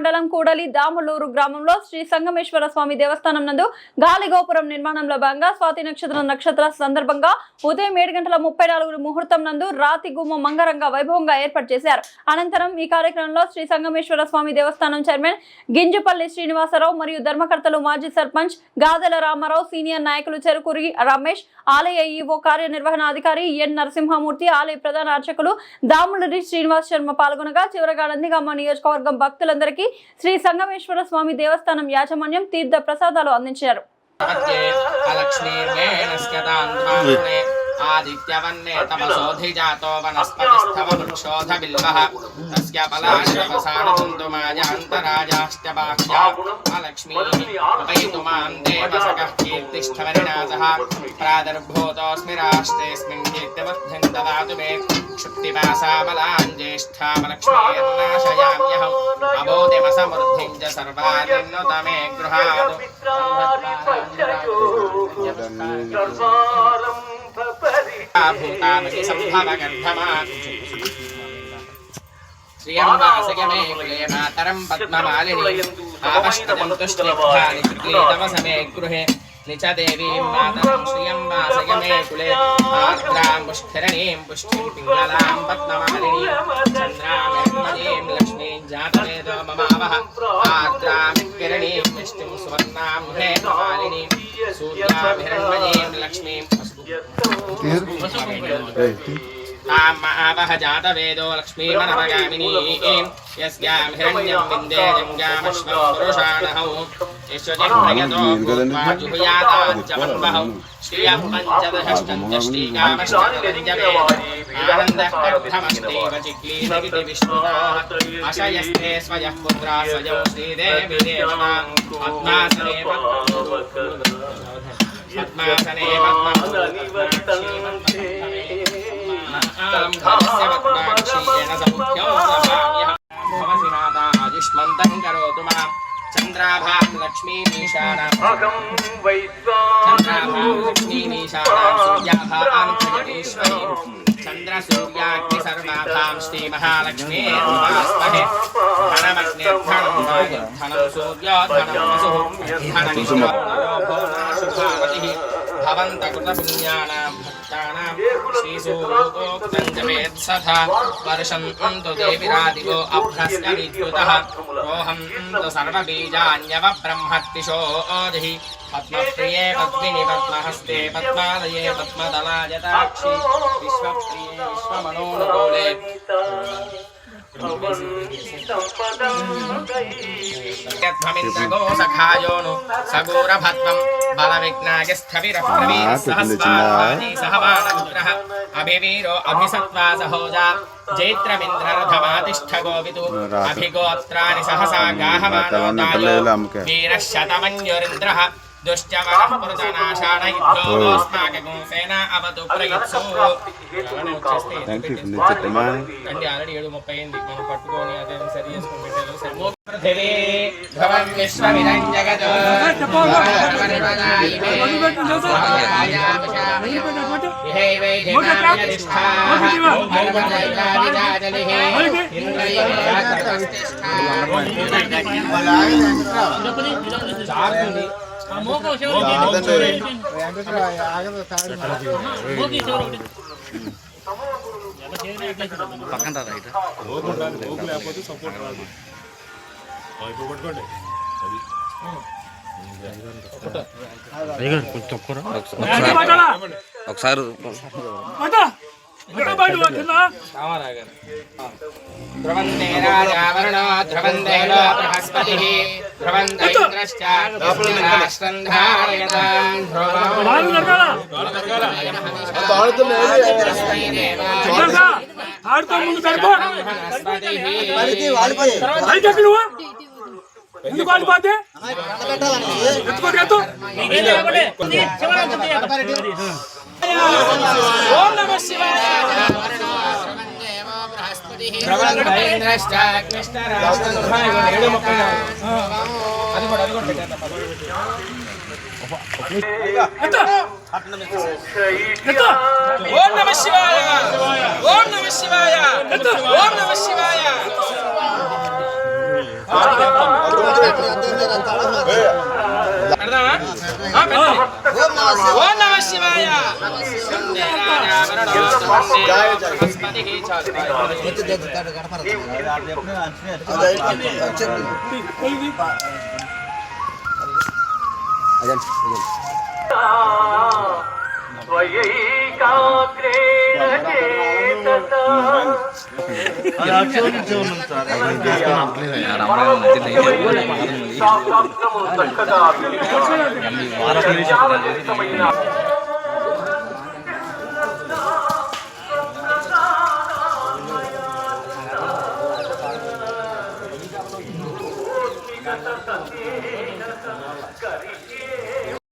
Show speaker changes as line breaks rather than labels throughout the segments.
మండలం కూడలి దాములూరు గ్రామంలో శ్రీ సంగమేశ్వర స్వామి దేవస్థానం నందు గాలి గోపురం నిర్మాణంలో భాగంగా స్వాతి నక్షత్ర సందర్భంగా ఉదయం 7:34 ముహూర్తం నందు రాతి గుమ్మ మంగరంగా వైభవంగా ఏర్పాటు చేశారు. అనంతరం ఈ కార్యక్రమంలో శ్రీ సంగమేశ్వర స్వామి దేవస్థానం చైర్మన్ గింజపల్లి శ్రీనివాసరావు మరియు ధర్మకర్తలు మాజీ సర్పంచ్ గాదెల రామారావు, సీనియర్ నాయకులు చెరుకూరి రమేష్, ఆలయ ఈవో కార్యనిర్వహణాధికారి ఎన్ నరసింహమూర్తి, ఆలయ ప్రధాన అర్చకులు దాములూరి శ్రీనివాస్ శర్మ పాల్గొనగా చివరగా నందిగామ నియోజకవర్గం భక్తులందరికీ శ్రీ సంగమేశ్వర స్వామి దేవస్థానం యాజమాన్యం తీర్థ ప్రసాదాలు అందించారు.
आदित्यवन्ने तपसोऽधिजातो वनस्पतिस्थव वृक्षोऽध बिल्वः तस्य पलाशवसानतन्तुमायान्तराजाष्टबाह्या अलक्ष्मीः उपैतुमां देवसखः कीर्तिष्ठवरिणासः प्रादुर्भूतोऽस्मि राष्ट्रेऽस्मिन् कीर्तिवद्धिं ददातु मे क्षुत्तिपासामलाञ्ज्येष्ठामलक्ष्मीर्नाशयाम्यहम् अबोधिमसमृद्धिं च सर्वानिन्नुत मे गृहातु भूतामति संभवगर्भमात् श्रियंवासयमे कुले मातरं पद्ममालिनी आपष्टं तुष्टिभ्यानि त्रिक्लीतवसमे गृहे निच देवीं मातरं श्रियंवासयमे कुले आर्द्रां पुष्करणीं पुष्टिं पिङ्गलां पद्ममालिनीं चन्द्रामहिमदीं लक्ष्मीं जातवेदो ममावह आर्द्रां किरणीं पुष्टिं सुवर्णां हेममालिनीं सूर्याभिरण्मयीं लक्ष्मीं आवह जातवेदो लक्ष्मीमनवगामिनी यस्यां हिरण्यं विन्दे जङ्गामश्वं पुरुषाणहौ यश्वजिह्रयतो भूत्वाजुहुयाताज्जवन्वहौ श्रियः पञ्चदशष्टञ्चष्टिकामष्टनिरञ्जवे आनन्दः कर्धमष्टेव चिक्लीनगिति विष्णुः अशयस्ते स्वयः पुत्रा स्वयं श्रीदेवी देवता पद्मासने पद्मासने आयुष्मन्तं करोतु मां चन्द्राभां लक्ष्मीमीशानां सूर्याभां जगदीश्वरीं चन्द्रसूर्याग्नि सर्वाभां श्रीमहालक्ष्मीर्नमस्महे धनमग्निर्धनं धनं सूर्यो धनं वसुः धनमिन्द्रो शुभावतिः भवन्तकृतपुण्यानां भक्तानां श्रीसूक्तं जपेत्सथा वर्षन्तु देविरादिवो अभ्रस्कविद्युतः रोहं तु सर्वबीजान्यवब्रह्मत्तिशोऽधिः पद्मप्रिये पद्मिनि पद्महस्ते पद्मालये पद्मदलायताक्षि विश्वप्रिये विश्वमनोनुकूले यद्भमिन्द्रगो सखायोनु सगोरभद्वं बलविघ्नायस्थविरः सहस्वाजी सहवानरुद्रः अभिवीरो अभिसत्त्वा सहोजा जैत्रमिन्द्ररथमातिष्ठ गोवितु अभिगोत्राणि सहसा गाहमानो दायो वीरः शतमन्युरिन्द्रः दुश्चवरः पुरुषनाशानयुद्धोऽस्माकं सेना अवतु प्रयुत्सु आल्रेडी 7:38 మనం పట్టుకొని అదే సరి చేసుకొని పెట్టారు పృథివీ భవం విశ్వమిదం జగతో
పక్కన రైట్ లేకపోతే సపోర్ట్ రాదు ఒకసారి
ధ్రువందే రాజావరుణో ధ్రువందేలో బృహస్పతిః ధ్రువందే ఇంద్రశ్చ రాష్ట్రం ధారయతాం
ఎందుకు వాడిపోతే ఓం నమః శివాయ ఓం నమః శివాయ ఓం నమః శివాయ ఓం నమః శివాయ
పెడదామా? పెట్టండి. ఓం నమః శివాయ.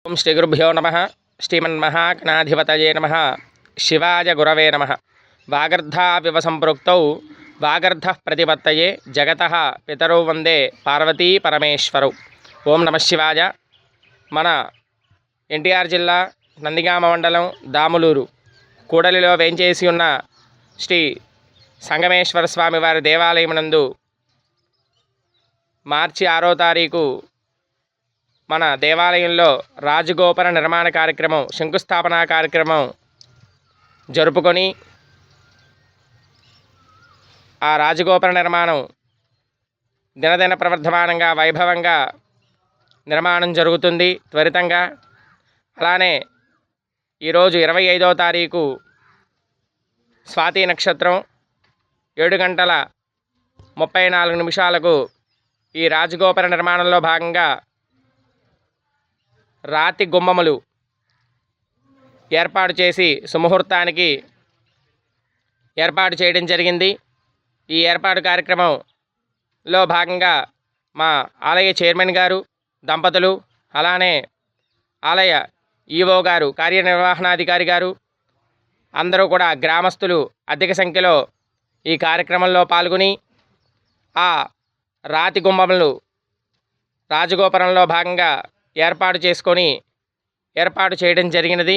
ఓం శ్రీ గురుభ్యో నమః. శ్రీమన్మహాగణాధిపతయే నమః. శివాయ గురవే నమః. వాగర్ధావివ సంపృక్తౌ వాగర్ధః ప్రతిపత్తయే జగతః పితరౌ వందే పార్వతీ పరమేశ్వరౌ. ఓం నమః శివాయ. మన ఎన్టీఆర్ జిల్లా నందిగామ మండలం దాములూరు కూడలిలో వేంచేసి ఉన్న శ్రీ సంగమేశ్వర స్వామి వారి దేవాలయమునందు మార్చి 6వ తారీఖు మన దేవాలయంలో రాజగోపుర నిర్మాణ కార్యక్రమం, శంకుస్థాపన కార్యక్రమం జరుపుకొని ఆ రాజగోపుర నిర్మాణం దినదిన ప్రవర్ధమానంగా వైభవంగా నిర్మాణం జరుగుతుంది త్వరితంగా. అలానే ఈరోజు 25వ తారీఖు స్వాతి నక్షత్రం 7:34 ఈ రాజగోపుర నిర్మాణంలో భాగంగా రాతి గుమ్మములు ఏర్పాటు చేసి సుముహూర్తానికి ఏర్పాటు చేయడం జరిగింది. ఈ ఏర్పాటు కార్యక్రమంలో భాగంగా మా ఆలయ చైర్మన్ గారు దంపతులు, అలానే ఆలయ ఈవో గారు, కార్యనిర్వహణాధికారి గారు అందరూ కూడా గ్రామస్తులు అధిక సంఖ్యలో ఈ కార్యక్రమంలో పాల్గొని ఆ రాతి గుమ్మములు రాజగోపురంలో భాగంగా ఏర్పాటు చేయడం జరిగినది.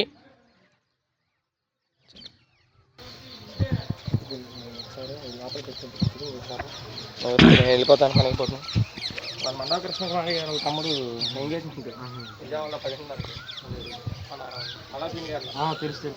వెళ్ళిపోతాను కనిగిపోతున్నాను. మన మండవ కృష్ణ కుమార్ గారు తమ్ముడు ఎంగేజ్మెంట్ విజయవాడలో 10:30 అలా తెలుసు.